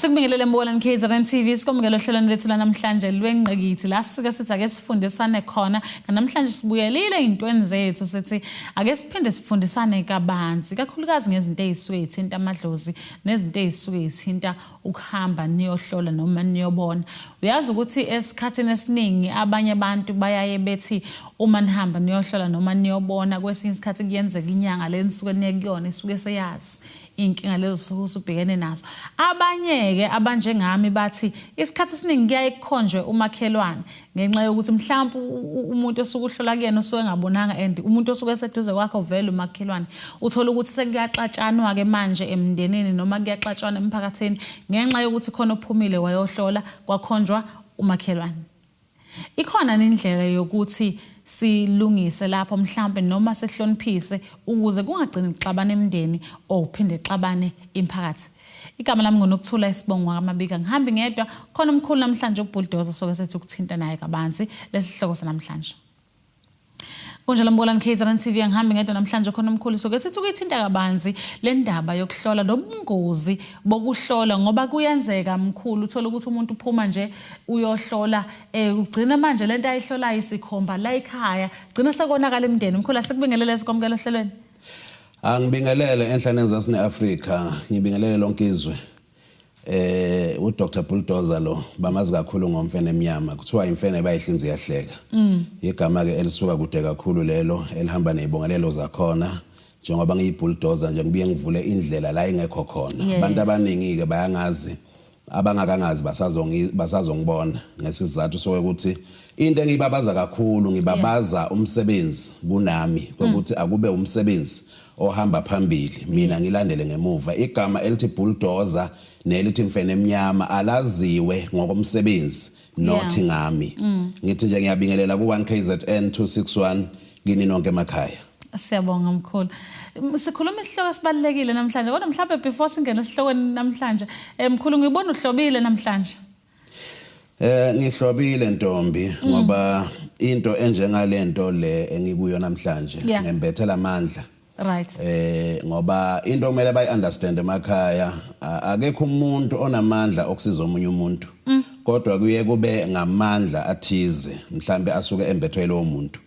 Asikubingelele Mbolani KZN TV sikomukela ohlelweni lethu namhlanje lwenqekithi la sike sithi ake sifundisane khona namhlanje sibuyelile intweni zethu sithi ake siphinde sifundisane kabanzi kakhulukazi ngezinto ezisuke ithinta amadlozi nezinto ezisuke ithinta ukuhamba niyohlola noma niyobona. Uyazi ukuthi esikhathini esiningi abanye abantu bayaye bethi uma nihamba niyohlola noma niyobona kwesinye isikhathi kuyenzeka inyanga lenisuke nekuyona isuke seyazi inkinga lezo usubhekene nazo. Abanye-ke abanjengami bathi isikhathi esiningi kuyaye kukhonjwe umakhelwane ngenxa yokuthi mhlawumbe umuntu osuke uhlola kuyena osuke engabonanga and umuntu osuke eseduze kwakho vele umakhelwane uthola ukuthi sekuyaxatshanwa-ke manje emndenini noma kuyaxatshwana emphakathini ngenxa yokuthi khona ophumile wayohlola kwakhonjwa umakhelwane. Ikhona indlela yokuthi silungise lapho mhlambe noma sehloniphise ukuze kungagcini kuxabana emndeni ophinde xabane imphakathi. Igama lami ngoNokuthula Isibongo kwaMabika ngihambi ngedwa khona umkhulu namhlanje uBulldozer soke sethi ukuthinta naye kabanzi lesihloko sanamhlanje. Kunjalo Mbolani KZN TV ngihambi ngedwa namhlanje khona umkhulu soke sethi ukuyithinta kabanzi le ndaba yokuhlola nobungozi bokuhlola ngoba kuyenzeka mkhulu uthola ukuthi umuntu uphuma nje uyohlola ugcina manje lento ayihlolayo isikhomba la ekhaya gcina sekonakala emndeni. Mkhulu asikubingelele sikomukela ohlelweni. Angibingelele enhlaneni zaseAfrika ngibingelele lonke izwe. uDr Bulldozer lo bamazi kakhulu ngomfene emnyama kuthiwa imfene bayihlinzi yahleka. Igama ke elisuka kude kakhulu lelo elihamba nezibongelelo zakhona njengoba ngiyibulldozer nje ngibiye ngivule indlela la ingekho khona. Abantu abaningi ke bayangazi abangakangazi basazongibona ngesizathu sokuthi into engibabaza kakhulu ngibabaza umsebenzi kunami ukuthi akube umsebenzi ohamba phambili mina ngilandele ngemuva. Igama elithi bulldozer nelithi mfene emnyama alaziwe ngokomsebenzi nothi ngami. Ngithi nje ngiyabingelela ku1 KZN 261 kini nonke emakhaya. Siyabonga mkhulu. Sikhuluma isihloko esibalekile namhlanje kodwa mhlawumbe before singena esihlokweni namhlanje mkhulu ngibona uhlobile namhlanje. Ngihlobile ntombi ngoba into enjengalento le engikuyo namhlanje ngembethela amandla. Right. Ngoba into kumele bayi-understand emakhaya akekho umuntu onamandla okusiza omunye umuntu kodwa kuye kube ngamandla athize mhlambe asuke embethwe lo muntu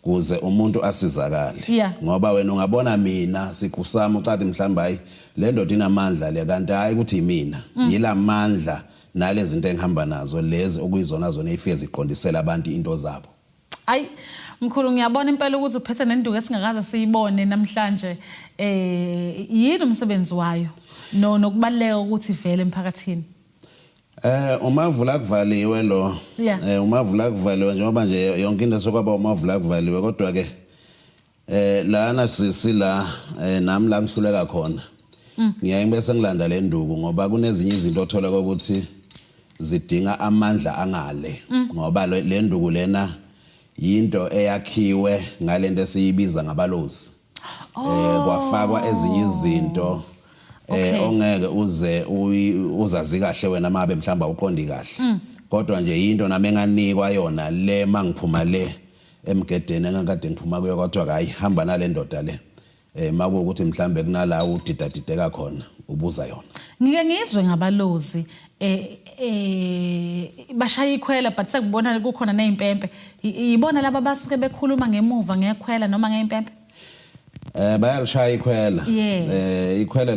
kuze umuntu asizakale. Ngoba wena ungabona mina sikusama ucathi mhlambe hayi le ndoda inamandla le kanti hayi ukuthi yimina yilamandla nalezi zinto engihamba nazo lezi okuyizona zona ezifike ziqondisela abantu into zabo. Ayi mkhulu ngiyabona impela ukuthi uphethe nenduku esingakaze siyibone namhlanje yini umsebenzi wayo nokubaleka ukuthi ivele emphakathini. Umavula kuvaliwe lo umavula kuvaliwe njengoba nje yonke into sokwaba umavula kuvaliwe kodwa ke lana sisila nami la ngihluleka khona ngiyaye bese ngilanda le nduku ngoba kunezinye izinto othola ukuthi zidinga amandla angale ngoba le nduku lena yinto eyakhiwe ngalento esiyibiza ngabalozi kwafakwa ezinye izinto ongeke uze uzazi kahle wena mabe mhlamba uqondi kahle kodwa nje into nami enganikwa yona le mangiphuma le emgedeni engakade ngiphuma kuyo kodwa hayi hamba nale ndoda le makuukuthi mhlambe kunala udidadideka khona ubuza yona. Ngike ngizwe ngabalozi bashaya ikhwela but sekubona kukhona nezimpempe yibona laba basuke bekhuluma ngemuva ngekhwela noma ngeimpempe. Bayalishaya ikhwela ikhwela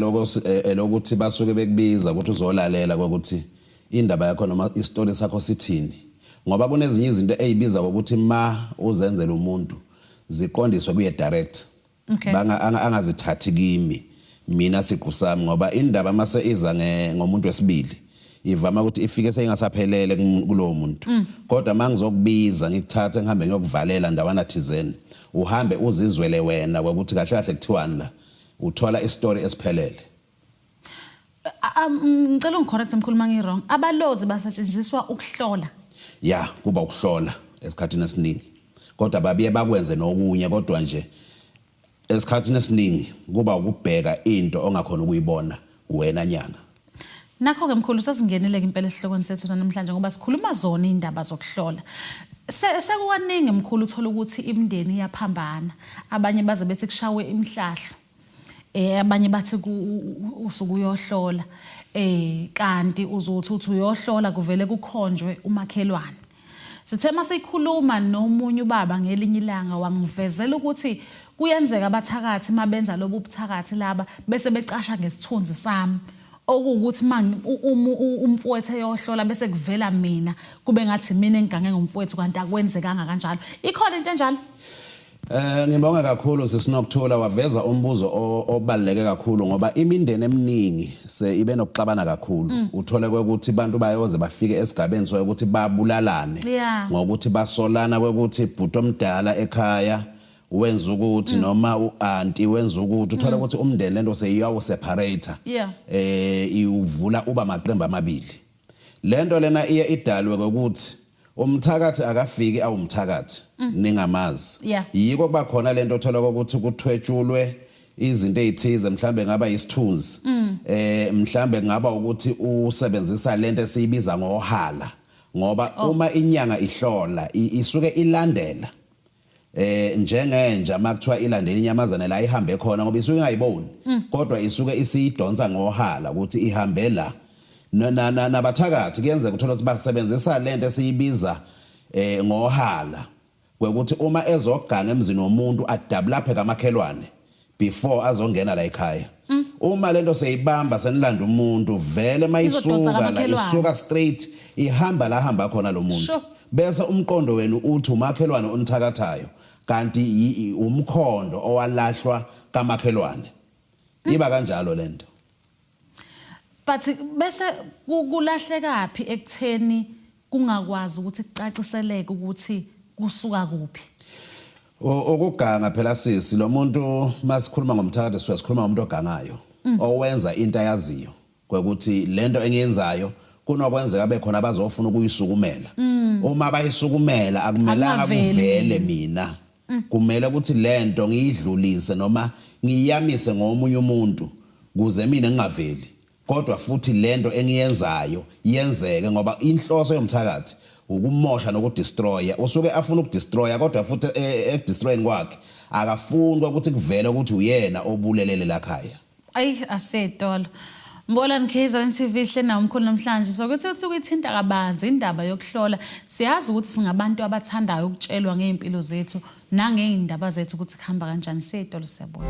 lokuthi basuke bekubiza ukuthi uzolalela ukuthi indaba yakho noma istory sakho sithini ngoba kunezinye izinto ezibiza ukuthi ma uzenzela umuntu ziqondiswe kuye direct angazithathi kimi mina siqusami ngoba indaba mase iza ngomuntu wesibili ivama ukuthi ifike seyingasaphelele kulowo muntu kodwa mangizokubiza ngikuthathe ngihambe ngiyokuvalela ndawana thizeni uhambe uzizwele wena ukuthi kahle kahle kuthiwani la uthola istory esiphelele. Ngicela ungicorrect mkhulu mangirong abalozi basetshenziswa ukuhlola kuba ukuhlola esikhathini esiningi kodwa babiye bakwenze nokunye kodwa nje esikhathini esiningi kuba ukubheka into ongakhona ukuyibona wena nyanga. Nakho ke mkhulu sesingeneleke impela esihlokweni sethu namhlanje ngoba sikhuluma zona indaba zokuhlola. Sekukaningi mkhulu uthola ukuthi imndeni iyaphambana abanye baze bethi kushawe imhlahlo abanye bathi usuku uyohlola kanti uzothi uthi uyohlola kuvele kukhonjwe umakhelwane. Sithe masikhuluma nomunye ubaba ngelinye ilanga wangivezela ukuthi kuyenzeka abathakathi mabenza lobu buthakathi laba bese becasha ngesithunzi sami okuwukuthi umfowethu eyohlola bese kuvela mina kube ngathi mina engigange ngumfowethu kanti akwenzekanga kanjalo. Ikhona into enjalo? Ngibonga kakhulu sisinokuthola waveza umbuzo obaluleke kakhulu ngoba imindeni eminingi ibe nokuxabana kakhulu. Uthole ukuthi abantu bayoze bafike esigabeni sokuthi babulalane ngokuthi basolana ukuthi ibhuti omdala ekhaya wenza ukuthi noma uanti wenza ukuthi uthola ukuthi umndeni lento seyiyawo separate ivula uba maqembu amabili. Lento lena iye idalwe ukuthi umthakathi akafiki awumthakathi ningamazi yiko kuba khona lento othola ukuthi kuthwetshulwe izinto ezithize mhlambe ngaba isithunzi mhlambe ngaba ukuthi usebenzisa lento esiyibiza ngohala ngoba uma inyanga ihlola isuke ilandela njengenja makuthiwa ilandela inyamazana la ihambe khona ngoba isuke ingayiboni kodwa isuke isiyidonsa ngohala ukuthi ihambe la nabathakathi kuyenzeka uthola ukuthi basebenzisa lento esiyibiza ngohala kwekuthi uma ezoganga emzini womuntu adabulaphe kamakhelwane before azongena la ekhaya. Uma lento seyibamba senilanda umuntu vele mayisuka la isuka straight ihamba la hamba khona lo muntu bese umqondo wenu uthi umakhelwane onithakathayo kanti umkhondo owalahlwa kamakhelwane. Iba kanjalo lento. But bese kulahlekapi ekutheni kungakwazi ukuthi kucaciseleke ukuthi kusuka kuphi. Okuganga phela sisi lo muntu masikhuluma ngomthakathi sikhuluma ngomuntu ogangayo owenza into ayaziyo kwekuthi lento engiyenzayo kunokwenzeka bekhona abazofuna ukuyisukumela. Uma bayisukumela akumelanga kuvele mina. Kumele ukuthi lento ngiyidlulise noma ngiyamise ngomunye umuntu kuze mina ngingaveli. Kodwa futhi lento engiyenzayo yenzeke ngoba inhloso yomthakathi ukumosha nokudestroya usuke afuna ukudestroya kodwa futhi ekudestroying kwakhe akafuni ukuthi kuvele ukuthi uyena obulelele lakhaya. Asetolo Mbolani KZN TV hle na umkhulu namhlanje sokuthi ukuthinta kabanzi indaba yokuhlola siyazi ukuthi singabantu abathandayo ukutshelwa ngeimpilo zethu nangeindaba zethu ukuthi khamba kanjani. Setolo siyabona.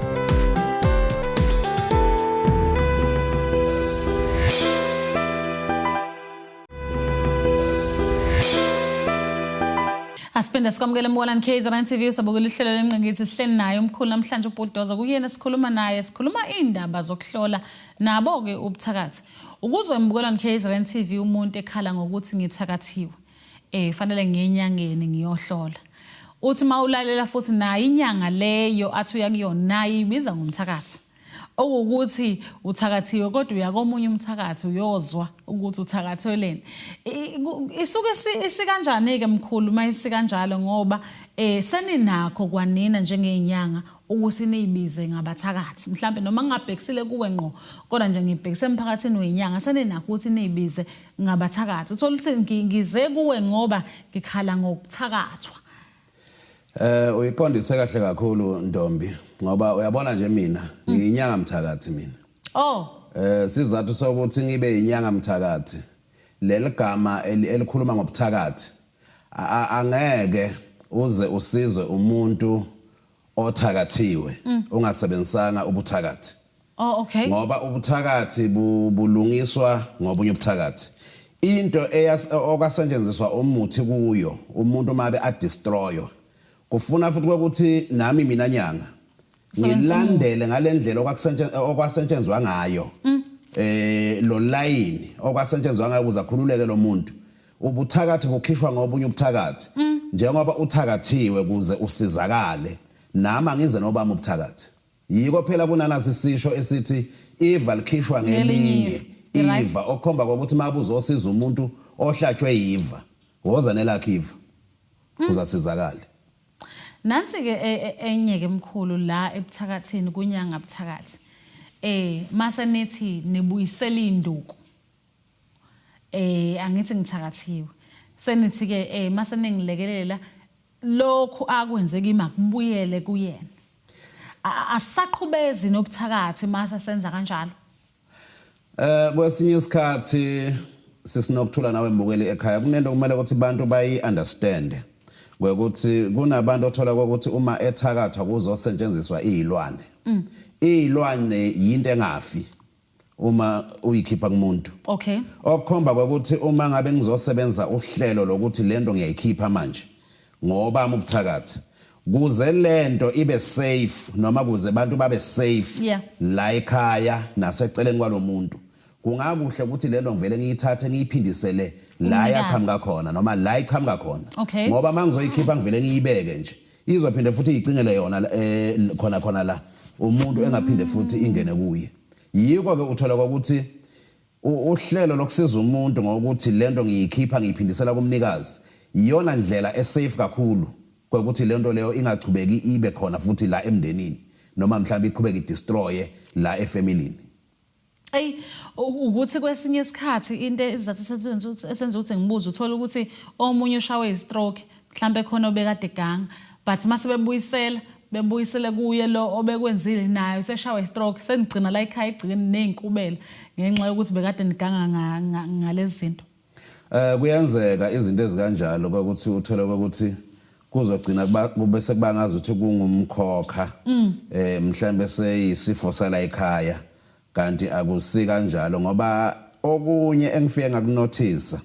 Asipenda sikwamukele Mbolani KZN TV usabukela ihlelo lemnqangithi sihleli naye umkhulu namhlanje uBulldozer kuyena sikhuluma naye sikhuluma indaba zokuhlola nabo ke ubuthakathi ukuzwe Mbolani KZN TV umuntu ekhala ngokuthi ngithakathiwe fanele ngiyenyangeni ngiyohlola uthi mawulalela futhi nayo inyanga leyo athi uyakuyona nayo ibiza ngomthakathi okuthi uthakathiwe kodwa uyakomunye umthakathi uyozwa ukuthi uthakatheleni isuke isikanjani ke mkhulu mayisi kanjalo ngoba seninakho kwanina njengeinyanga ukuthi niyibize ngabathakathi mhlambe noma ngabhekisile kuwe ngqo kodwa nje ngibhekise emphakathini weinyanga seninakho ukuthi niyibize ngabathakathi uthola ukuthi ngize kuwe ngoba ngikhala ngokuthakathwa. Uyiqondise kahle kakhulu Ntombi ngoba uyabona nje mina ngiyinyanga mthakathi mina. Sizathu sokuthi ngibe inyanga mthakathi leligama elikhuluma ngobuthakathi angeke uze usizwe umuntu othakathiwe ungasebenzisanga ubuthakathi. Okay. Ngoba ubuthakathi bulungiswa ngobunye ubuthakathi. Into okasetshenziswa umuthi kuyo umuntu mabe adestroyo kufuna futhi ukuthi nami mina nyanga ngilandele ngalendlela okwasetshenzwa ngayo lo line okwasetshenzwa ngayo ukuze akhululeke lo muntu ubuthakathi bukhishwa ngobunye ubuthakathi njengoba uthakathiwe kuze usizakale nama ngize nobami ubuthakathi yiko phela kunanasi isisho esithi iva likhishwa ngelinye iva okhomba ukuthi mabuzo osiza umuntu ohlatshwe yiva woza nelakhe iva uzasizakala. Nansi ke enye ke mkhulu la ebuthakathini kunyanga buthakathi mase nethi nibuyisela induku angithi ngithakathiwe senithi ke mase ningilekelela lokhu akwenzeka imakubuyele kuyena asaqhubezi nobuthakathi mase senza kanjalo. Kwesinye isikhathi sisinokuthula nawe mbukeli ekhaya kunento kumele ukuthi abantu bayi-understand ukuthi kunabantu othola ukuthi uma ethakatha kuzosetshenziswa izilwane. Izilwane yinto engafi uma uyikhipha kumuntu. Okay. Okukhomba ukuthi uma ngabe ngizosebenza uhlelo lokuthi lento ngiyayikhipha manje ngoba ubuthakatha kuze lento ibe safe noma kuze abantu babe safe la ekhaya naseceleni kwalomuntu kungakuhle ukuthi lento ngivele ngiyithathe ngiyiphindisele la yaqhamuka khona noma la iqhamuka khona ngoba mangizoyikhipha ngivele ngiyibeke nje izophinde futhi iyicingele yona khona la umuntu engaphinde futhi ingene kuye. Yiko ke uthola ukuthi uhlelo lokusiza umuntu ngokuthi lento ngiyikhipha ngiyiphindisela kumnikazi iyona ndlela esafe kakhulu ukuthi lento leyo ingachubeki ibe khona futhi la emndenini noma mhlawumbe iqhubeke idestroye la efamilini. Ukuthi kwesinye isikhathi into izathu esenza ukuthi ngibuze uthola ukuthi omunye ushawe istroke mhlambe khona obekade ganga but mase bebuyisele kuye lo obekwenzile nayo seshawa istroke senigcina la ekhaya igcine nezinkubela ngenxa yokuthi bekade niganga ngalezi zinto. Kuyenzeka izinto ezikanjalo ukuthi uthole ukuthi kuzogcina kube sekubangaza ukuthi kungumkhokha mhlambe seyisifo sala ekhaya kanti akusi kanjalo ngoba okunye engifike ngakunothisa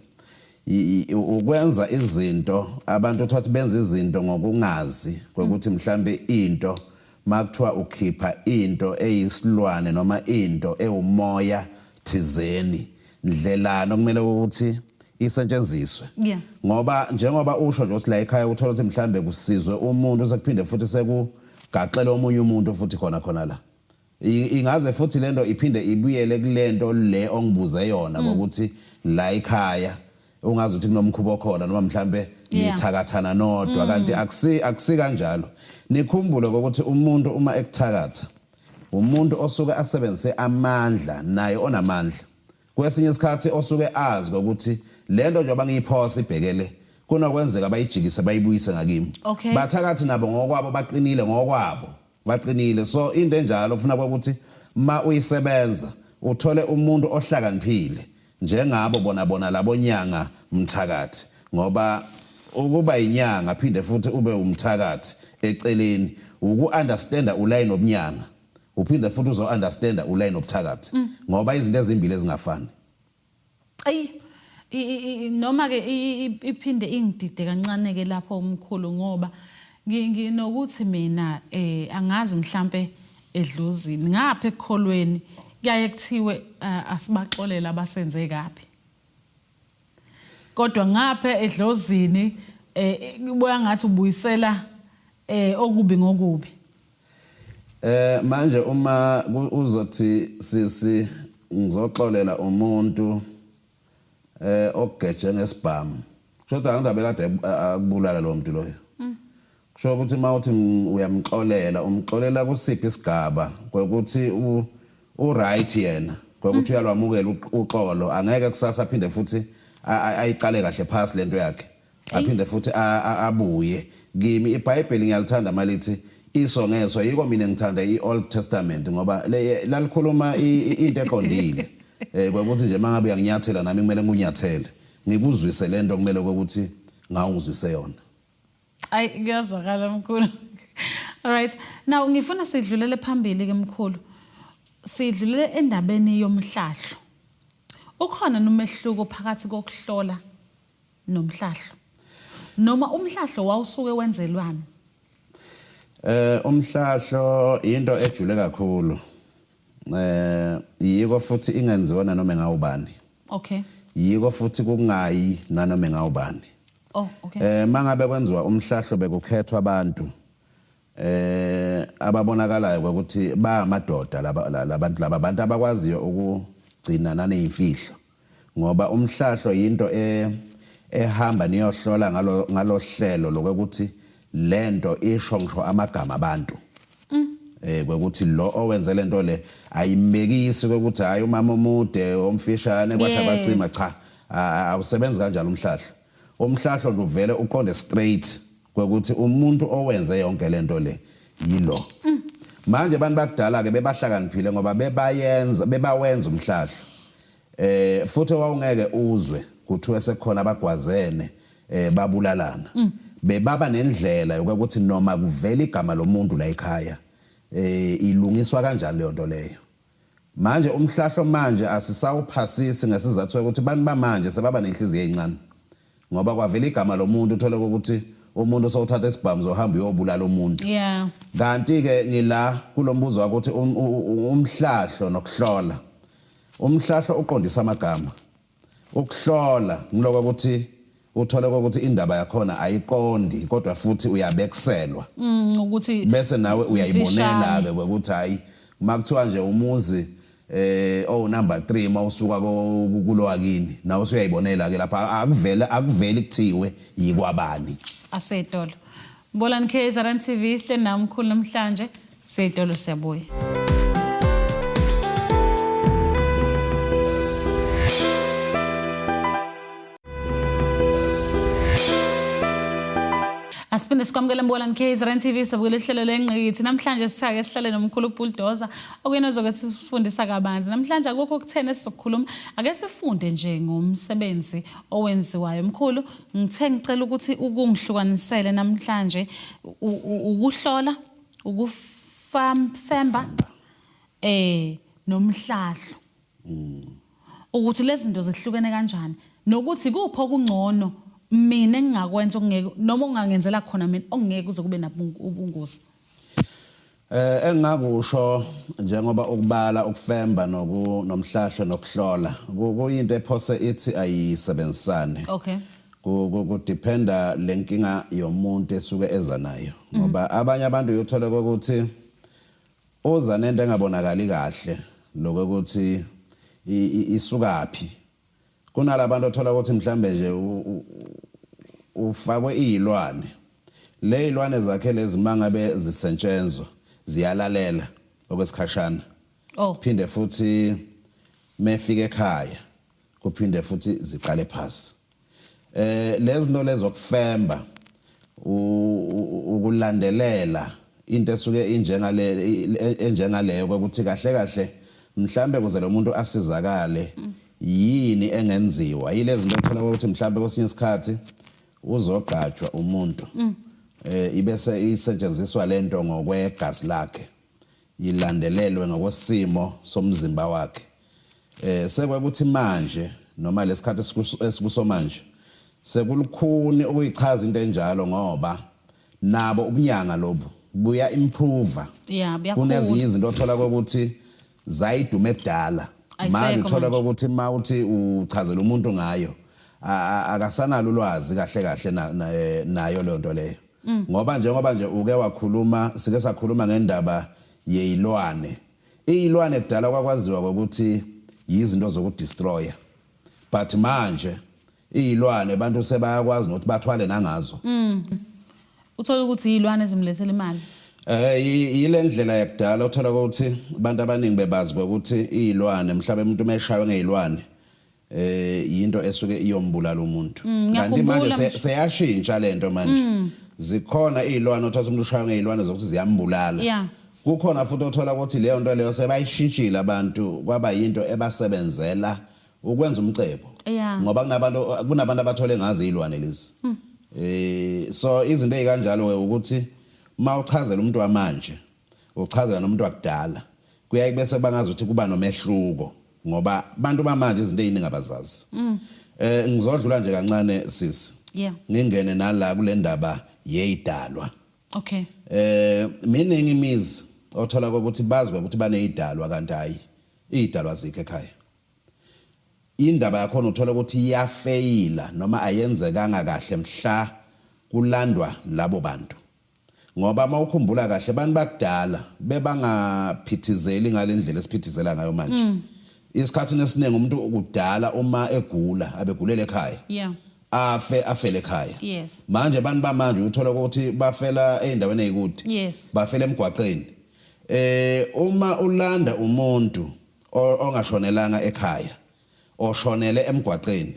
ukwenza izinto abantu uthathi benza izinto ngokungazi ukuthi mhlambe into makuthiwa ukhipha into eyisilwane noma into ewumoya thizeni ndlelana okumele ukuthi isetshenziswe ngoba njengoba usho nje usila ekhaya uthola ukuthi mhlambe kusizwe umuntu usekuphinde futhi sekugaxela omunye umuntu futhi khona la ingaze futhi lento iphinde ibuyele kulento le ongibuze yona ngokuthi la ekhaya ungazi ukuthi kunomkhubo khona noma mhlambe nithakathana nodwa kanti akusi kanjalo. Nikhumbule ukuthi umuntu uma ekuthakatha umuntu osuke asebenzise amandla naye onamandla kwesinye isikhathi osuke azi ukuthi lento njengoba ngiyiphosa ibhekele kunokwenzeka bayijikise bayibuyise ngakimi bathakathi nabo ngokwabo baqinile ngokwabo baqinile so into enjalo ufuna ukuthi ma uyisebenza uthole umuntu ohlakaniphile njengabo bona labonyanga mthakathi ngoba ukuba inyanga phinde futhi ube umthakathi eceleni uku-understanda uline obunyanga uphinde futhi uzo-understanda uline obuthakathi ngoba izinto ezimbili ezingafani. Noma ke iphinde ingidide kancane ke lapho umkhulu ngoba nginokuthi mina angazi mhlambe edluzini ngapha ekholweni kuyaye kuthiwe asibaxolela abasenze kabi kodwa ngapha edlozini kubuya ngathi ubuyisela okubi ngokubi. Manje uma uzothi ngizoxolela umuntu ogeje ngesibhamu kodwa angabe kade akubulala lo muntu loyo kusho ukuthi mawuthi uyamxolela umxolela kusiphi isigaba ukuthi right yena ukuthi uyalwamukela uxolo angeke kusasa aphinde futhi ayiqale kahle phasi lento yakhe aphinde futhi abuye kimi iBhayibheli ngiyalithanda malithi isongezo yiko mina ngithanda iOld Testament ngoba lalikhuluma into eqondile ukuthi nje mangabe uyanyathela nami kumele ngunyathele ngikuzwise lento kumele ukuthi ngawuzwise yona. Ngiyazwakala mkhulu. All right, now ngifuna sidlulele phambili ke mkhulu sidlulele endabeni yomhlahlo. Ukhona nomehluko phakathi kokuhlola nomhlahlo noma umhlahlo wawusuke wenzelwani? Umhlahlo into ejule kakhulu yiko futhi ingenziwa noma ngawubani. Okay. Yiko futhi kungayi nanoma ngawubani. Oh, okay. Mangabe kwenziwa umhlahlo bekukhethwa abantu ababonakalayo ukuthi ba amadoda labantu abantu abakwaziyo ukugcina nanezimfihlo ngoba umhlahlo into ehamba niyohlola ngalo hlelo lokuthi lento isho ngisho amagama abantu kwekuthi lo owenze lento le ayimekisi ukuthi hayi umama omude omfishane kwasha bacima cha awusebenzi kanjalo umhlahlo uvele uqonde straight kwekuthi umuntu owenze yonke lento le yilo manje abantu bakudala ke bebahlakaniphile ngoba bebawenza umhlahlo futhi wawungeke uzwe kuthiwe sekukhona abagwazene babulalana bebaba nendlela ukuthi noma kuvela igama lomuntu la ekhaya ilungiswa kanjani leyo nto leyo. Manje umhlahlo manje asisawuphasisi ngesizathu sokuthi bantu bamanje sebaba nenhliziyo ezincane ngoba kwavela igama lomuntu uthole ukuthi umuntu sowuthatha isibhamu zohamba uyobulala umuntu. Yeah. Kanti ke ngila kulombuzo ukuthi umhlahlo nokuhlola. Umhlahlo uqondisa amagama. Ukuhlola ngiloko ukuthi uthole ukuthi indaba yakhona ayiqondi kodwa futhi uyabekiselwa. Ukuthi bese nawe uyayibonela ke ukuthi hayi makuthiwa nje umuzi number 3 mawusuka kulo wakini nawe usuyayibonela ke lapha akuveli kuthiwe yikwabani. Asedolo. Mbolani KZN TV sihle namkhulu namhlanje Sedolo siyabuya. Asiphinde sikwamukele Mbolani KZN TV sobukele ihlelo lengqikithi. Namhlanje sithake sihlale nomkhulu Bulldozer okuyena ozokuthi sifundisa kabanzi. Namhlanje akukho ukuthena esizokhuluma ake sifunde nje ngomsebenzi owenziwayo. Mkhulu ngithe ngicela ukuthi ukungihlukanisele namhlanje ukuhlola, ukufemba nomhlahlo. Ukuthi lezi zinto zihlukene kanjani nokuthi kupho okungcono mina engingakwenza okungeke noma ungangenzela khona mina okungeke uze kube nabungozi. Engingakusho njengoba ukubala ukufemba nomhlahlo nokuhlola kuyinto ephose ithi ayisebenzisane. Okay. Kudependa lenkinga yomuntu esuke eza nayo ngoba abanye abantu uyothola ukuthi oza nento engabonakali kahle lokuthi isukaphi. Kunalabantu othola ukuthi mhlambe nje ufakwe izilwane. Le izilwane zakhe lezi mangabe zisentshenzwa ziyalalela okwesikhashana. Phinde futhi mefike ekhaya kuphinde futhi ziqale phansi. Lezi ndo lezo kufemba ukulandelela into esuke enjengaleyo ukuthi kahle kahle mhlambe kuze lo muntu asizakale yini engenziwa yilezi zinto ethola ukuthi mhlambe kwesinye isikhathi uzogqatshwa umuntu ibese isetshenziswa lento ngokwegazi lakhe ilandelelwe ngokwesimo somzimba wakhe. Sekwekuthi manje noma lesikhathi esikuso manje sekulukhuni ukuyichaza into enjalo ngoba nabo ubunyanga lobu buya improve. Kunezinye izinto othola ukuthi zayidume ebudala manje uthola ukuthi mawuthi uchazela umuntu ngayo akasanalo ulwazi kahle kahle nayo le nto leyo ngoba nje uke wakhuluma sike sakhuluma ngendaba yezilwane. Izilwane kudala kwakwaziwa ukuthi yizinto zokudestroya but manje izilwane abantu sebayakwazi ukuthi bathwale nangazo. Uthola ukuthi izilwane ezimlethela imali. Yile ndlela yakudala uthola ukuthi abantu abaningi bebazi ukuthi izilwane mhlawumbe umuntu umeshawe ngezilwane into esuke iyombulala umuntu. Kanti manje seyashintsha lento manje. Zikhona izilwane othola umuntu ushawe ngezilwane zokuthi ziyambulala. Kukhona futhi othola ukuthi leyo nto leyo sebayishintshile abantu kwaba yinto ebasebenzela ukwenza umcebo. Ngoba kunabantu abathole ngazi izilwane lezi. So izinto ezikanjalo ukuthi mawuchazela umuntu wamanje uchazela nomuntu wakudala kuyaye bese bangazi ukuthi kuba nomehluko ngoba abantu bamanje izinto eziningi abazazi. Ngizodlula nje kancane sisi. Ngingene nala kule ndaba yezidalwa. Okay. Miningi imizi othola ukuthi bazwe ukuthi banezidalwa kanti hayi izidalwa zikhe ekhaya. Indaba yakho uthola ukuthi iyafeyila noma ayenzekanga kahle mhla kulandwa labo bantu. Ngoba mawukhumbula kahle abantu bakudala bebangaphithizeli ngalendlela esiphithizela ngayo manje. Isikhathi esiningi umuntu ukudala uma egula abegulela ekhaya. Afele ekhaya. Manje abantu bamanje uthola ukuthi bafela eindaweni ezikude. Bafela emgwaqeni. Uma ulanda umuntu ongashonelanga ekhaya oshonele emgwaqeni.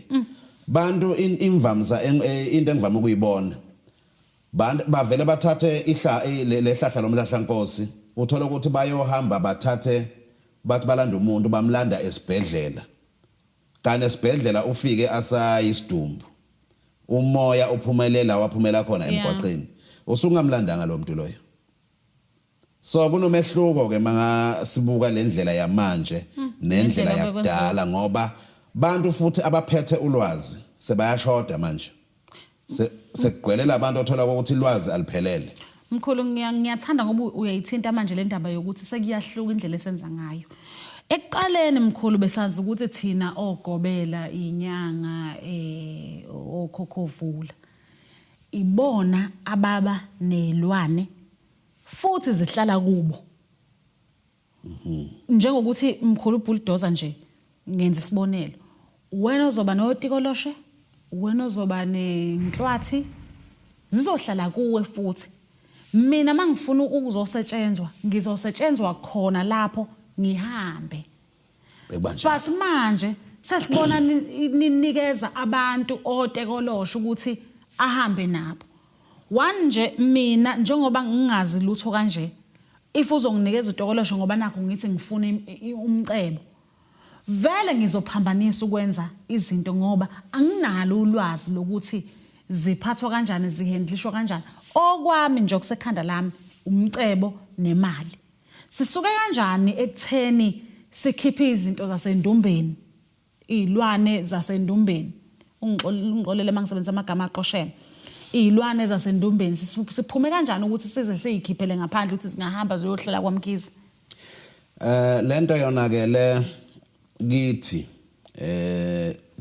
Bantu imvamza into engivama ukuyibona bavele bathathe lehlahla lomlahla nkosi uthola ukuthi bayohamba bathathe bathi balanda umuntu bamlanda esibhedlela kane sibhedlela ufike asayisidumbu umoya uphumelela waphumela khona emgwaqeni usungamlandanga lo muntu loyo. So kunomehluko ke manga sibuka lendlela yamanje nendlela yakudala ngoba bantu futhi abaphethe ulwazi sebayashoda manje. Sekugwelela abantu othola ukuthi ilwazi aliphelele. Mkhulu ngiyathanda ngoba uyayithinta manje le ndaba yokuthi sekuyahluka indlela esenza ngayo. Ekuqaleni mkhulu besazi ukuthi thina ogobela inyanga okhokhovula ibona ababa nelwane futhi zihlala kubo. Njengokuthi mkhulu bulldozer nje ngenza isibonelo. Wena uzoba notikoloshe, wena uzoba nenhlwathi zizohlala kuwe futhi. Mina mangifuna ukuzosetshenzwa, ngizosetshenzwa khona lapho ngihambe. But manje sasibona ninikeza abantu otekolosho ukuthi ahambe nabo. One nje mina njengoba ngingazi lutho kanje, if uzonginikeza utokolosho ngoba nakho ngithi ngifuna umcebo. Vele ngizophambanisa ukwenza izinto ngoba anginalo ulwazi lokuthi ziphathwa kanjani zihendlishwa kanjani. Okwami nje okusekhanda lami umcebo nemali. Sisuke kanjani ekutheni sikhiphe izinto zasendumbeni, izilwane zasendumbeni. Ungixolele mangisebenzisa amagama aqoshene. Izilwane zasendumbeni siphume kanjani ukuthi size siyikhiphele ngaphandle ukuthi singahamba ziyohlala kwaMkhize? Lento yona ke le kithi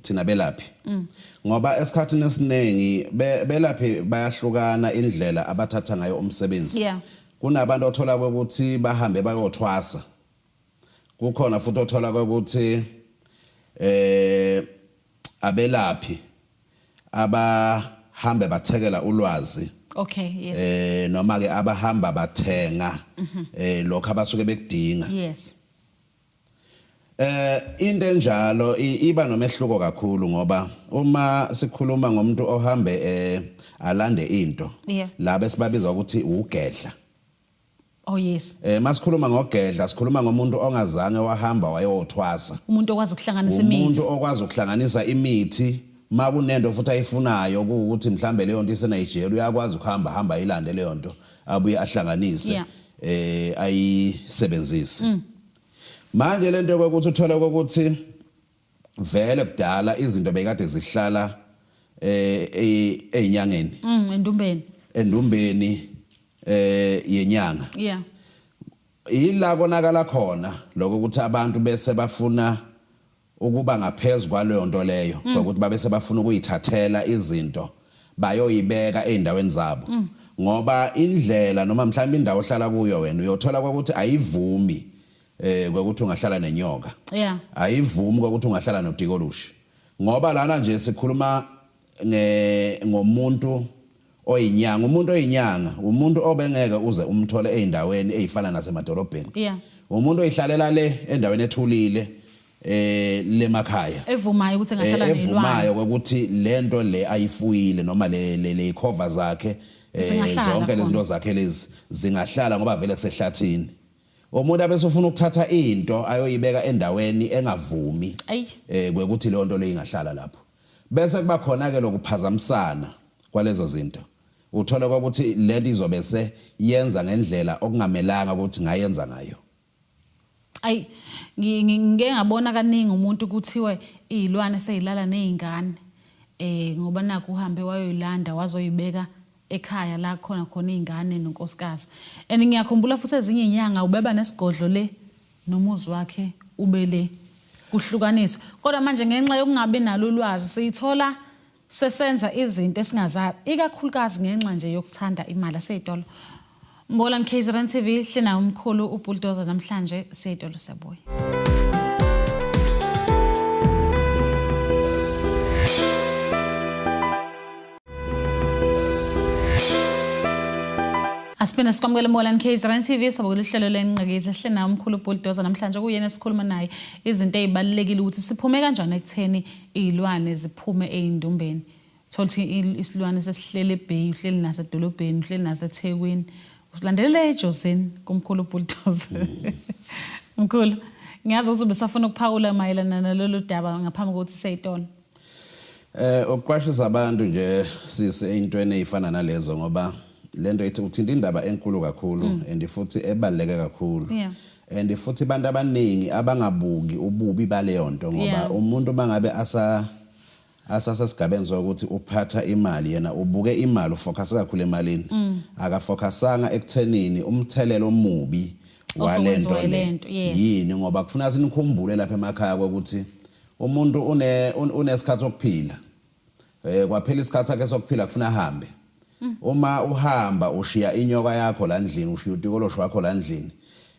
thina belaphi ngoba esikhathini esiningi belaphi bayahlukana indlela abathatha ngayo umsebenzi. Kunabantu othola ukuthi bahambe bayothwasa, kukhona futhi othola ukuthi abelaphi abahambe bathekela ulwazi. Okay, yes. Noma ke abahamba bathenga lokho abasuke bekudinga. Yes. Into enjalo iba nomehluko kakhulu ngoba uma sikhuluma ngomuntu ohambe alande into la besibabiza ukuthi ugedla. Oh yes. Masikhuluma ngogedla sikhuluma ngomuntu ongazange wahamba wayothwasa. Umuntu okwazi ukuhlanganisa imithi. Umuntu okwazi ukuhlanganisa imithi makunento futhi ayifunayo ukuthi mhlambe leyo nto iseNigeria uyakwazi ukuhamba ilande leyo nto abuye ahlanganise ayisebenzise. Manje lento ukuthi uthola ukuthi vele kudala izinto bekade zihlala einyangeni. Endumbeni yenyanga. Ila konakala khona lokho ukuthi abantu bese bafuna ukuba ngaphezulu kwaleyo nto leyo ukuthi babese bafuna ukuyithathela izinto bayoyibeka eindaweni zabo ngoba indlela noma mhlawumbe indawo ohlala kuyo wena uyothola ukuthi ayivumi ukuthi ungahlala nenyoka. Ayivumi ukuthi ungahlala notikolushi ngoba lana nje sikhuluma ngomuntu oyinyanga. Umuntu oyinyanga umuntu obengeke uze umthole eindaweni ezifana nasemadolobheni. Umuntu oyihlalela le endaweni ethulile lemakhaya evumayo ukuthi ngahlala nelwane. Evumayo ukuthi lento le ayifuyile noma le ikhova zakhe zonke lezinto zakhe lezi zingahlala ngoba vele kusehlathini. Umuntu abese ufuna ukuthatha into ayoyibeka endaweni engavumi kwekuthi leyo nto le ingahlala lapho. Bese kuba khona ke lokuphazamisana kwalezo zinto. Uthola ukuthi lento izobese yenza ngendlela okungamelanga ukuthi ngayenza ngayo. Ngike ngabona kaningi umuntu kuthiwe izilwane seyilala nezingane ngoba nakho uhambe wayoyilanda wazoyibeka ekhaya la khona izingane nonkosikazi. And ngiyakhumbula futhi ezinye inyanga ubeba nesigodlo le nomuzi wakhe ubele kuhlukaniswa. Kodwa manje ngenxa yokungabe nalo ulwazi siyithola sesenza izinto esingazazi ikakhulukazi ngenxa nje yokuthanda imali aseyitolo. Mbolani KZN TV hlena umkhulu ubulldozer namhlanje seyitolo sebuya. Asipina sikwamukele Mbolani KZN TV sabukela ihlelo lenqakithi hlena umkhulu ubulldozer namhlanje kuyena esikhuluma naye izinto ezibalekile ukuthi siphume kanjani ekutheni izilwane ziphume eindumbeni. Thola isilwane sesihlele eBay uhleli nasedolobheni uhleli naseThekwini. Usilandelela eJosini kumkhulu ubulldozer. Mkhulu ngiyazi ukuthi ubesafuna ukuphawula mayelana nalolu daba ngaphambi kokuthi seyitona. Ukuqwashisa abantu nje sise intweni ezifana nalezo ngoba lento ithi uthinta indaba enkulu kakhulu and futhi ebaleke kakhulu. And futhi abantu abaningi abangabuki ububi baleyo nto ngoba umuntu mangabe asasesigabeni sokuthi uphatha imali yena ubuke imali ufocus kakhulu emalini akafocusanga ekuthenini umthelelo omubi walento yini ngoba kufuna sinikhumbule lapha emakhaya ukuthi umuntu unesikhathi sokuphila kwaphela isikhathi sakhe sokuphila kufuna ahambe uma uhamba ushiya inyoka yakho la ndlini ushiya utikoloshi wakho la ndlini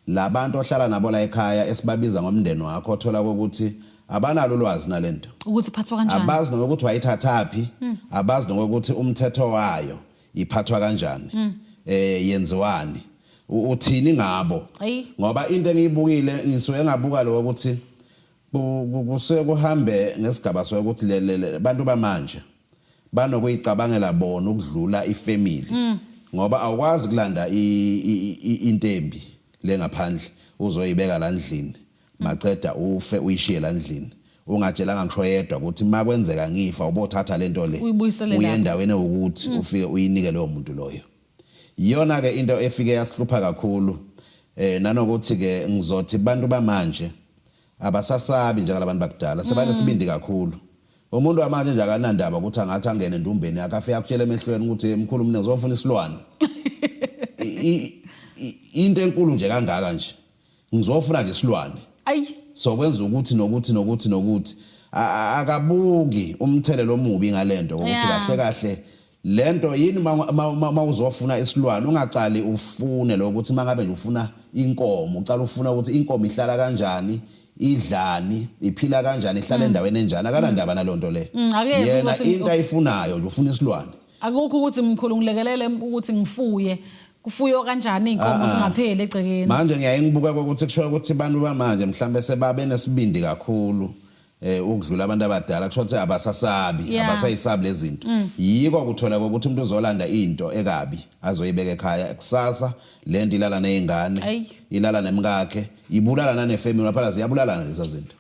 labantu ohlala nabo la ekhaya esibabiza ngomndeni wakho othola ukuthi abanalo ulwazi nalento ukuthi iphathwa kanjani abazi nokuthi wayithathapi abazi nokuthi umthetho wayo iphathwa kanjani yenziwani uthini ngabo ngoba into engiyibukile ngisuke ngabuka lo ukuthi kusuke kuhambe ngesigaba sokuthi le bantu bamanje banokuyicabangela bona ukudlula ifamily ngoba awukwazi kulanda intembi lengaphandle uzoyibeka la ndlini maceda ufe uyishiye la ndlini ungatshelanga ngisho yedwa ukuthi makwenzeka ngifa ubothatha lento le uyendaweni ukuthi ufike uyinike leyo muntu loyo iyona ke into efike yasihlupha kakhulu nanokuthi ke ngizothi abantu bamanje abasasabi njengalabantu bakudala sebanesibindi kakhulu umuntu wamanje nje akanandaba ukuthi angathi angene endumbeni akafe yakutshela emehlweni ukuthi emkhulu mina ngizofuna isilwane into enkulu nje kangaka nje ngizofuna nje isilwane so kwenza ukuthi akabuki umthelelo omubi ngalento ukuthi kahle lento yini mawuzofuna isilwane ungacali ufune lokuthi mangabe nje ufuna inkomo ucala ufuna ukuthi inkomo ihlala kanjani idlani iphila kanjani ihlala endaweni enjani akanandaba nalonto le yena into ayifunayo nje ufuna isilwane akukho ukuthi mkhulu ngilekelele ukuthi ngifuye kufuyo kanjani inkomo singapheli egcekeni manje ngiyayibuka ukuthi kusho ukuthi abantu bamanje mhlambe sebabe nesibindi kakhulu ukudlula abantu abadala kusho ukuthi abasasabi abasayisabi lezinto yiko kuthola ukuthi umuntu uzolanda into ekabi azoyibeka ekhaya kusasa lento ilala nezingane ilala nemkakhe ibulala nanefamily lapha ziyabulalana lezi zinto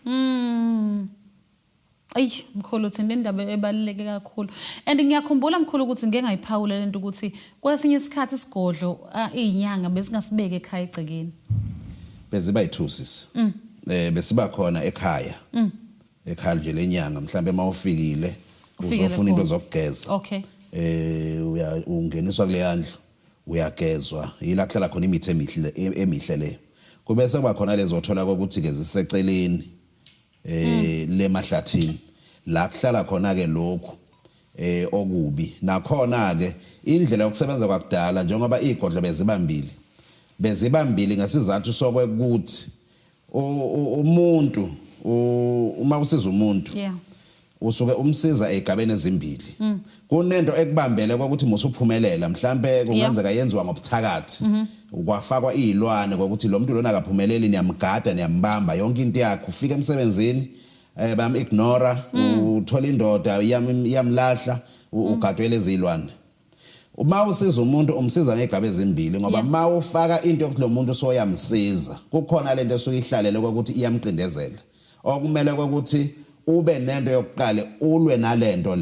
mkhulu uthinde indaba ebaluleke kakhulu and ngiyakhumbula mkhulu ukuthi ngeke ngayiphawula lento ukuthi kwesinye isikhathi isigodlo izinyanga besingasibeke ekhaya egcekeni beziba yithusisi besiba khona ekhaya ekhaya nje lenyanga mhlambe mawufikile uzofuna into zokugeza ungeniswa kule yandlu uyagezwa yila kuhlala khona imithi emihle le kube sekuba khona lezo othola ukuthi ke ziseceleni lemahlathini la kuhlala khona ke lokhu okubi nakhona ke indlela yokusebenza kwakudala njengoba igodlo bezibambili ngesizathu sokwekuthi umuntu uma usiza umuntu usuke umsiza egabeni ezimbili kunento ekubambele ukuthi musuphumelela mhlambe kungenzeka yenziwa ngobuthakathi ukwafakwa izilwane ukuthi lo muntu lona akaphumeleli niyamgada niyambamba yonke into yakhe ufika emsebenzini bam ignora uthola indoda yamlahla ugadwe lezi izilwane uma usiza umuntu umsiza ngegaba ezimbili ngoba ma ufaka into yokuthi lo muntu soyamsiza kukhona lento esuyihlalele ukuthi iyamqindezela okumele ukuthi ube nento yokuqala ulwe nalento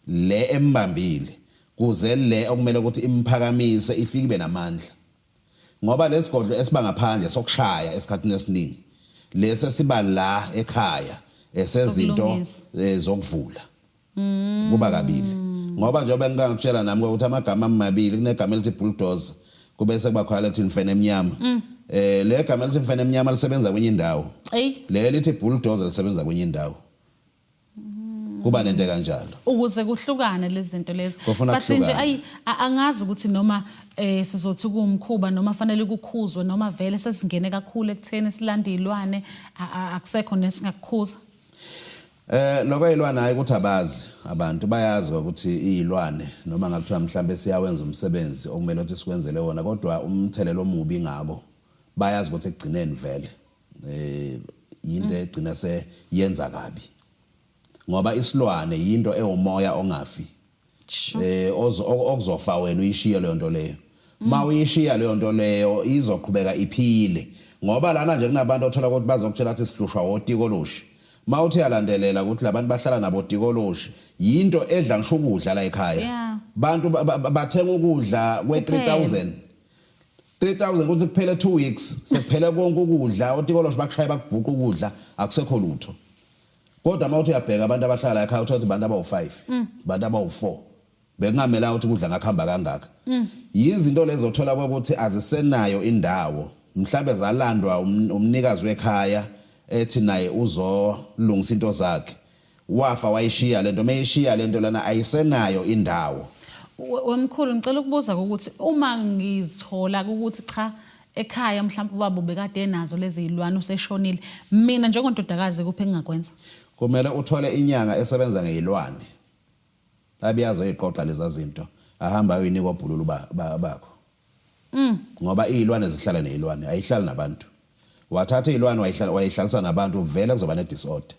le embambile kuze le okumele ukuthi imphakamise ifike ibe namandla ngoba lesigodlo esiba ngaphandle sokushaya esikhathini esiningi lese siba la ekhaya esezinto zokuvula kuba kabili ngoba njengoba ngingakutshela nami ukuthi amagama amabili kunegama elithi bulldozer kube sekuba khona lethi mfene emnyama le gama elithi mfene emnyama lisebenza kwenye indawo le lithi bulldozer lisebenza kwenye indawo kuba nento kanjalo ukuze kuhlukane lezi zinto lezi but nje angazi ukuthi noma sizothi kumkhuba noma fanele kukhuzwe noma vele sesingene kakhulu ekutheni silandilwane akusekho nesingakukhuza lokho izilwane hayi ukuthi abazi abantu bayazi ukuthi izilwane noma ngakuthiwa mhlambe siyawenza umsebenzi okumele ukuthi sikwenzele wona kodwa umthelelo omubi ngabo bayazi ukuthi ekugcineni vele into egcina seyenza kabi ngoba isilwane into ewumoya ongafi okuzofa wena uyishiya leyo nto leyo ma uyishiya leyo nto leyo izoqhubeka iphile ngoba lana nje kunabantu othola ukuthi bazokutshela ukuthi sihlushwa otikoloshi mawuthi yalandelela ukuthi labantu bahlala nabo tikoloshi yinto edla ngisho ukudla la ekhaya bantu bathenga ukudla kwe3000 kuthi kuphele 2 weeks sekuphele konke ukudla otikoloshi bakushaya bakubhuqa ukudla akusekho lutho kodwa mawuthi uyabheka abantu abahlala ekhaya uthola ukuthi abantu abawu5 abantu abawu4 bekungamela ukuthi ukudla ngakhamba kangaka yizinto lezo othola ukuthi azisenayo indawo mhlambe zalandwa umnikazi wekhaya ethi naye uzolungisa into zakhe wafa wayishiya lento mayishiya lento lana ayisenayo indawo wemkhulu ngicela ukubuza ukuthi uma ngizithola ukuthi cha ekhaya mhlawumbe ubaba ubekade enazo lezi zilwane useshonile mina njengondodakazi kuphi engakwenza kumele uthole inyanga esebenza ngezilwane abiyazo eziqoqa lezi zinto ahamba ayinika obhululu bakho ngoba izilwane zihlala nezilwane ayihlali nabantu wathatha izilwane wayihlalisa nabantu vele kuzoba ne disorder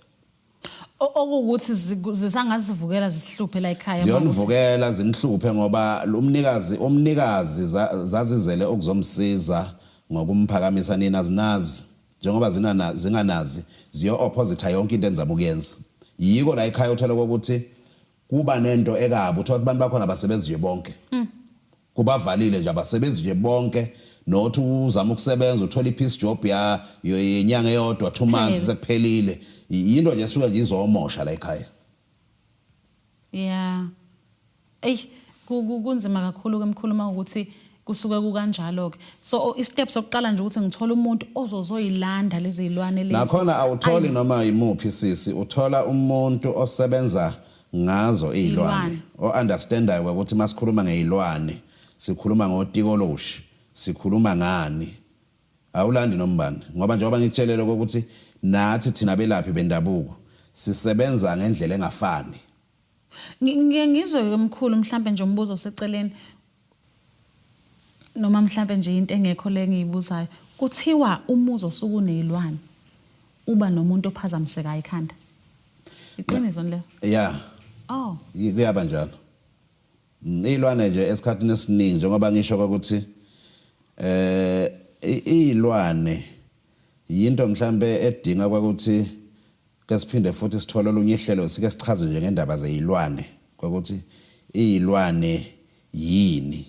okuthi zisangazivukela zisihluphe la ekhaya ziyonivukela zinihluphe ngoba umnikazi zazizele ukuzomsiza ngokumphakamisa nina zinazi njengoba zinganazi ziyo opposite yonke into enzabe ukuyenza yiko la ekhaya uthola ukuthi kuba nento ekabo uthola abantu bakhona basebenzi nje bonke kubavalile nje abasebenzi nje bonke nothi uzama ukusebenza uthola ipiece job yenyanga eyodwa 2 months sekuphelile yinto nje suka nje izomosha la ekhaya kunzima kakhulu kemkhuluma ukuthi kusuke kukanjalo ke so istep sokuqala nje ukuthi ngithola umuntu ozozoyilanda lezi zilwane lezi nakhona awutholi noma imuphi sisi uthola umuntu osebenza ngazo izilwane o-understandayo ukuthi masikhuluma ngezilwane sikhuluma ngotikoloshi sikhuluma ngani awulandi nombani ngoba njengoba ngikutshelele ukuthi nathi thina belaphi bendabuko sisebenza ngendlela engafani ngizwe emkhulu mhlambe nje umbuzo oseceleni noma mhlambe nje into engekho le ngiyibuzayo kuthiwa umuzo osuku nezilwane uba nomuntu ophazamiseka ikhanda iqiniso le kuyaba njalo izilwane nje esikhathini esiningi njengoba ngisho ukuthi izilwane yinto mhlambe edinga ukuthi ke siphinde futhi sithola olunye ihlelo sike sichaze nje ngendaba zezilwane ukuthi izilwane yini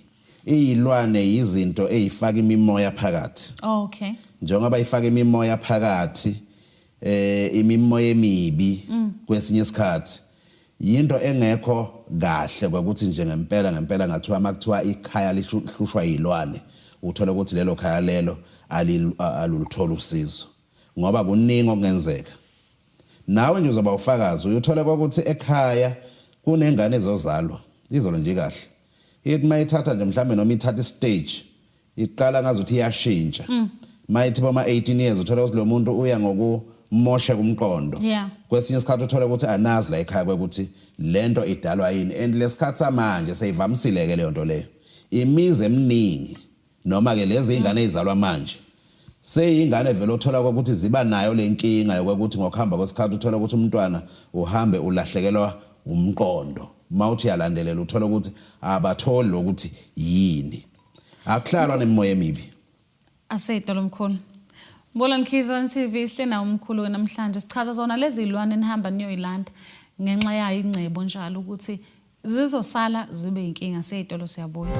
izilwane yizinto ezifaka imimoya phakathi okay njengoba ifaka imimoya phakathi imimoya emibi kwesinye isikhathi yinto engekho kahle ukuthi nje ngempela ngathiwa makuthiwa ikhaya lihlushwa izilwane uthola ukuthi lelo khaya lelo aluluthola usizo ngoba kuningi okungenzeka nawe nje uzoba ufakazi uyothola ukuthi ekhaya kunengane ezozalwa izolo nje kahle ithi mayithatha nje mhlambe noma ithatha istage iqala ngazi ukuthi iyashintsha mayithi boma 18 years uthola ukuthi lo muntu uya ngokumosha kumqondo kwesinye isikhathi uthola ukuthi anazi la ekhaya ukuthi lento idalwa yini and lesikhathi samanje seyivamisile ke leyo nto leyo imize eminingi noma ke lezi ingane ezalwa manje seyingane vele uthola ukuthi ziba nayo lenkinga yokuthi ngokuhamba kwesikhathi uthola ukuthi umntwana uhambe ulahlekelwa umqondo mawuthi yalandelela uthola ukuthi abatholi ukuthi yini akuhlalwa nemimoya emibi aseyidolo mkhulu Mbola Nkhiza TV ihlena umkhulu namhlanje sichaza zona lezi zilwane nihamba niyoyilanda ngenxa yayo ingcebo njalo ukuthi zizosala zibe inkinga seyidolo siyabuya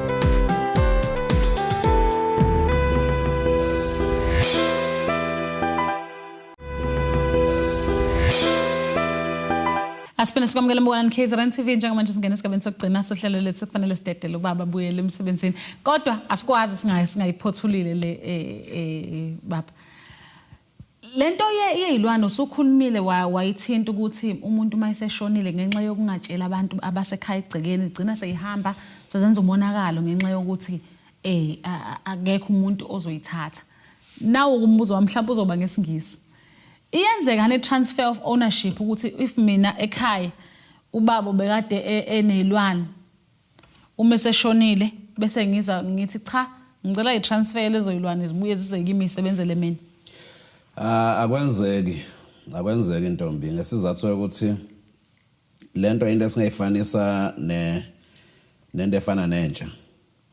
Asipena sikwamukela Mbola Nkhiza TV njengamanje singena esigabeni sokugcina sohlelo lethu kufanele sidedele ubaba abuyele emsebenzini kodwa asikwazi singayiphothulile le baba Lento yezilwane usukhulumile wayithinta ukuthi umuntu mayiseshonile ngenxa yokungatshela abantu abasekhaya egcekeni igcina seyihamba sezenza umonakalo ngenxa yokuthi akekho umuntu ozoyithatha nawo umbuzo wamhlawumbe uzoba ngesingisi iyenzeka ne transfer of ownership ukuthi if mina ekhaya ubaba bekade enezilwane uma seshonile bese ngiza ngithi cha ngicela itransfer lezo zilwane zibuye zize kimi isebenzele mina akwenzeki intombi ngesizathu ukuthi lento into esingayifanisa nento efana nentsha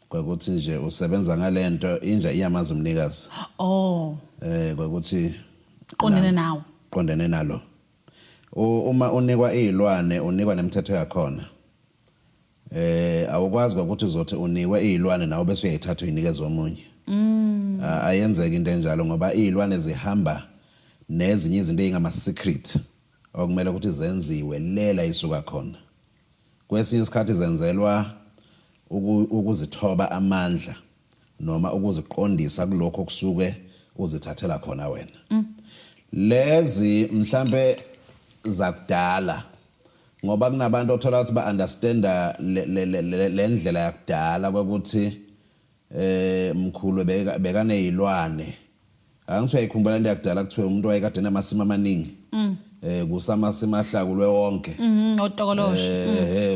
kwakuthi nje usebenza ngalento inja iyamazi umnikazi Oh kwakuthi qondene nalo uma unikwa izilwane unikwa nemithetho yakhona awukwazi ukuthi uzothi unikwe izilwane nawe bese uyayithatha uyinikeze omunye ayenzeki into enjalo ngoba izilwane zihamba nezinye izinto ezingama secret okumele ukuthi zenziwe lela isuka khona kwesinye isikhathi zenzelwa ukuzithoba amandla noma ukuziqondisa kulokho kusuke uzithathela khona wena lezi mhlambe zakudala ngoba kunabantu othola ukuthi ba-understanda le ndlela yakudala ukuthi mkhulu bekanezilwane angithiwa ikhumbula into yakudala kuthiwa umuntu wayekade namasimo amaningi kusamasimo ahlakulwe wonke otokoloshi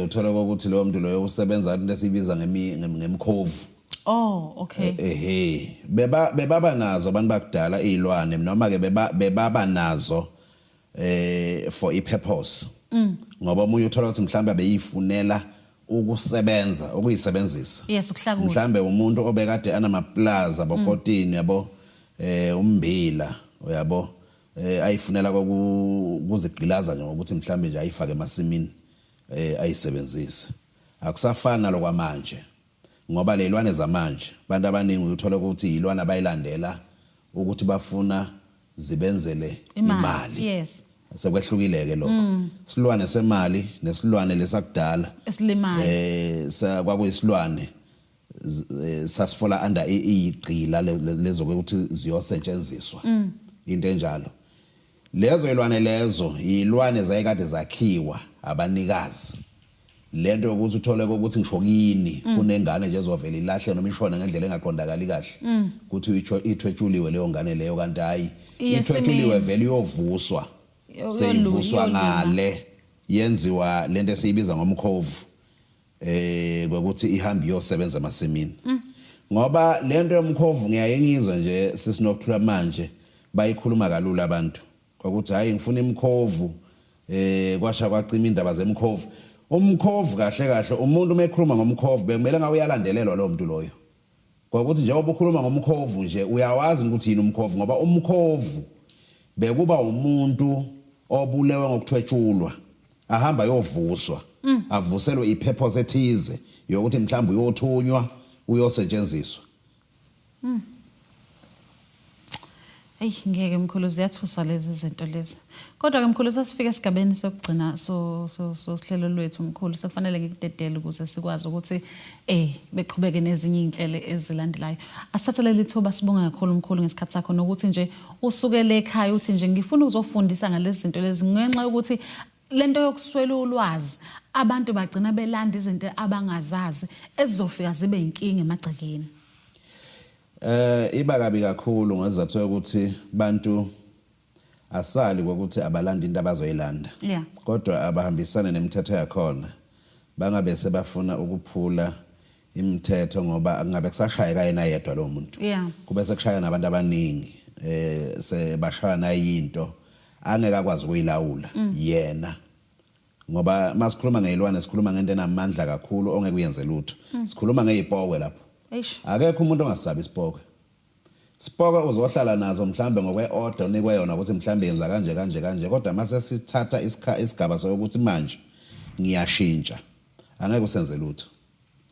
uthola ukuthi lowo muntu loyo usebenza into esibiza ngemkhovu Oh okay bebaba nazo abantu bakudala izilwane noma ke bebaba nazo for a purpose ngoba umuntu uthola ukuthi mhlawumbe beyifunela ukusebenza ukuyisebenzisa yes ukuhlakula mhlawumbe umuntu obekade anamaplaza bokotini yabo umbila uyabo ayifunela ukuzigqilaza nje ngokuthi mhlawumbe nje ayifake emasimini ayisebenzise akusafana lokwamanje ngoba lezilwane zamanje abantu abaningi uthola ukuthi izilwane abayilandela ukuthi bafuna zibenzele imali yes sekwehlukileke lokho isilwane semali nesilwane lesakudala esilimayo kwakuyisilwane sasifola under igqila lezo ukuthi ziyosetshenziswa into enjalo lezo izilwane lezo izilwane zayekade zakhiwa abanikazi lento yokuthi uthole ukuthi ngisho kini kunengane nje ezovela ilahle noma ishona ngendlela engaqondakali kahle ukuthi ithwetshuliwe leyo ngane leyo kanti hayi ithwetshuliwe vele iyovuswa seyivuswa ngale yenziwa lento esiyibiza ngomkhovu ukuthi ihambe iyosebenza emasimini ngoba lento yomkhovu ngiyayengizwa nje sisinokuthula manje bayikhuluma kalula abantu ukuthi hayi ngifuna imkhovu kwasha kwacima indaba zemkhovu umkhovu kahle umuntu mekhuluma ngomkhovu bekumele ngawe uyalandelelwa lo muntu loyo kwakuthi njengoba ukhuluma ngomkhovu nje uyawazi ukuthi yini umkhovu ngoba umkhovu bekuba umuntu obulewe ngokuthwetshulwa ahamba yovuswa avuselwe ipurpose ethize yokuthi mhlawumbe uyothunywa uyosetshenziswa ngeke mkhulu ziyathusa lezi zinto lezi kodwa ke mkhulu sasifika esigabeni sokugcina sohlelo lwethu mkhulu sekufanele ngikudedele ukuze sikwazi ukuthi beqhubeke nezinye inhlelo ezilandelayo asithathelele ithuba sibonga kakhulu mkhulu ngesikhathi sakho nokuthi nje usukele ekhaya uthi nje ngifuna ukuzofundisa ngalezi zinto lezi ngenxa ukuthi lento yokuswela ulwazi abantu bagcina belanda izinto abangazazi ezizofika zibe inkinga emagcekeni iba kabi kakhulu ngezathu ukuthi bantu asali ukuthi abalanda into abazoyilanda kodwa abahambisana nemithetho yakhona bangabe sebafuna ukuphula imithetho ngoba angabe kusashaya kayena yedwa lo muntu kube sekushaya nabantu abaningi sebashaya nayinto angeke akwazi ukuyilawula yena ngoba masikhuluma ngezilwane sikhuluma ngento enamandla kakhulu ongeke uyenze lutho sikhuluma ngezipokwe lapho akekho umuntu ongasabi isipokwe sipokwe uzohlala nazo mhlambe ngokwe-order unikwe yona ukuthi mhlambe yenza kanje kodwa mase sithatha isigaba sokuthi manje ngiyashintsha angeke usenze lutho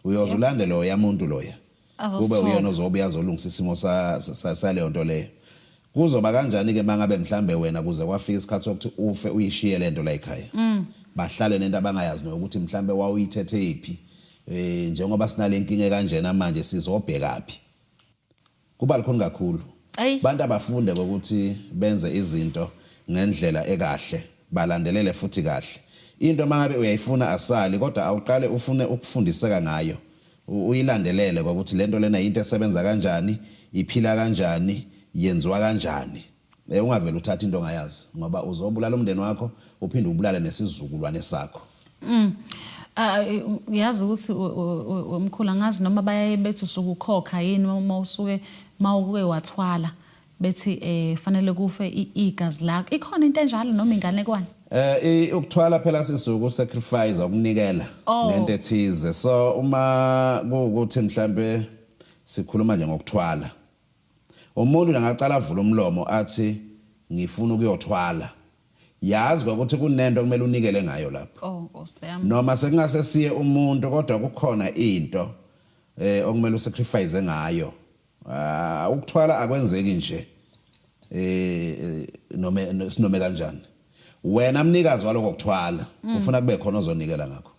uyozulande lo yamuntu loya kube uyena ozobe yazolungisa isimo saleyo nto leyo kuzoba kanjani ke mangabe mhlambe wena kuze kwafika isikhathi sokuthi ufe uyishiye lento la ekhaya bahlale nento abangayazi nokuthi mhlambe wawuyithethe iphi njengoba sinale inkinga kanjena manje sizobhekaphi kuba likhona kakhulu bantu abafunde ukuthi benze izinto ngendlela ekahle balandelele futhi kahle into mangabe uyayifuna asali kodwa awuqale ufune ukufundiseka ngayo uyilandelele ukuthi lento lena into esebenza kanjani iphila kanjani yenziwa kanjani ungavela uthatha into ongayazi ngoba uzobulala umndeni wakho uphinde ubulale nesizukulwane sakho yazi ukuthi umkhulu ngazi noma bayaye bethi usukukhokha yini uma usuke mawuke wathwala bethi fanele kufe igazi lakho ikhona into enjalo noma inganekwane Ukuthwala phela sisuku sacrifice ukunikela nento ethize. So uma kuukuthi mhlambe sikhuluma nje ngokuthwala. Umuntu angacala avula umlomo athi ngifuna ukuyothwala. Yazi ukuthi kunento kumele unikele ngayo lapho. Osiyami. Noma sekungase siye umuntu kodwa kukhona into okumele usacrifice ngayo. Ukuthwala akwenzeki nje. Sinome kanjani. Wena mnikazi waloko kuthwala ufuna kube khona ozonikela ngakho.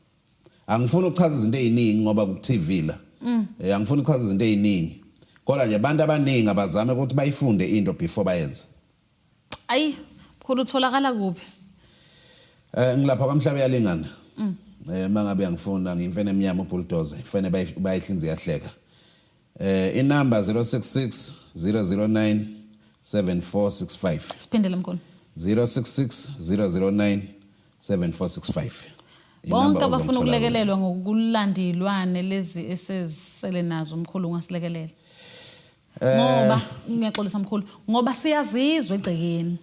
Angifuni ukuchaza izinto eziningi ngoba ku TV la. Angifuni ukuchaza izinto eziningi. Kodwa nje abantu abaningi abazame ukuthi bayifunde into before bayenze. Ayi, mkhulu utholakala kuphi? Ngilapha kwaMhlaba yalingana. Mangabe ngifunda ngimfene emnyama ubulldozer, ifene bayihlinze yahleka. Inamba 066 009 7465. Siphindele mkhulu. 066 009 7465. Bonke abafuna ukulekelelwa ngokulandilwane lezi esezisele nazo mkhulu ungasilekelela. Ngoba ngiyaxolisa mkhulu, ngoba siyazizwa egcekeni.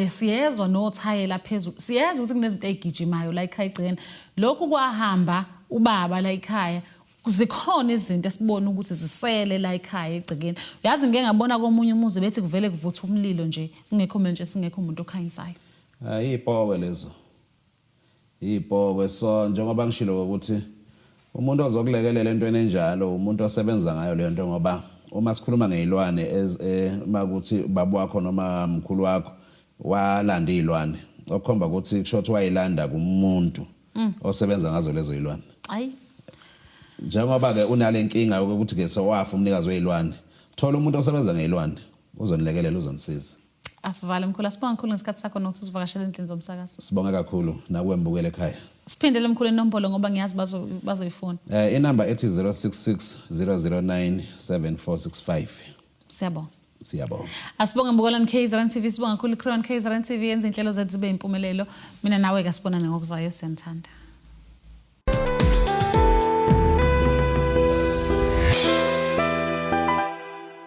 Siyezwa nothayela phezulu. Siyezwa ukuthi kunezinto ezigijimayo la ekhaya egcekeni. Lokhu kwahamba ubaba la ekhaya. Kuzikhona izinto esibona ukuthi zisele la ekhaya egcekeni. Uyazi ngeke ngabona komunye umuzi bethi kuvele kuvutha umlilo nje kungekho manje singekho umuntu okhanyisayo. Ipowe lezo. Ipowe so njengoba ngishilo ukuthi umuntu ozokulekelela entweni enjalo umuntu osebenza ngayo le nto ngoba uma sikhuluma ngezilwane makuthi babo wakho noma mkhulu wakho walanda izilwane okukhomba ukuthi kusho wayilanda kumuntu osebenza ngazo lezo izilwane. Ayi njengoba ke unale inkinga ukuthi ke sewafa umnikazi wezilwane thola umuntu osebenza ngezilwane uzonilekelela uzonisiza. Asivale mkhulu asibonga kakhulu ngesikhathi sakho nokuthi usivakashele endlini zomsakazo. Sibonga kakhulu nakuwe mbukele ekhaya. Siphindele mkhulu inombolo ngoba ngiyazi bazoyifuna. Inamba ethi 066 009 7465. Siyabonga. Siyabonga. Asibonga mbukelani KZN TV sibonga kakhulu Crown KZN TV yenza inhlelo zethu zibe impumelelo. Mina nawe ke sibonane ngokuzayo senthanda.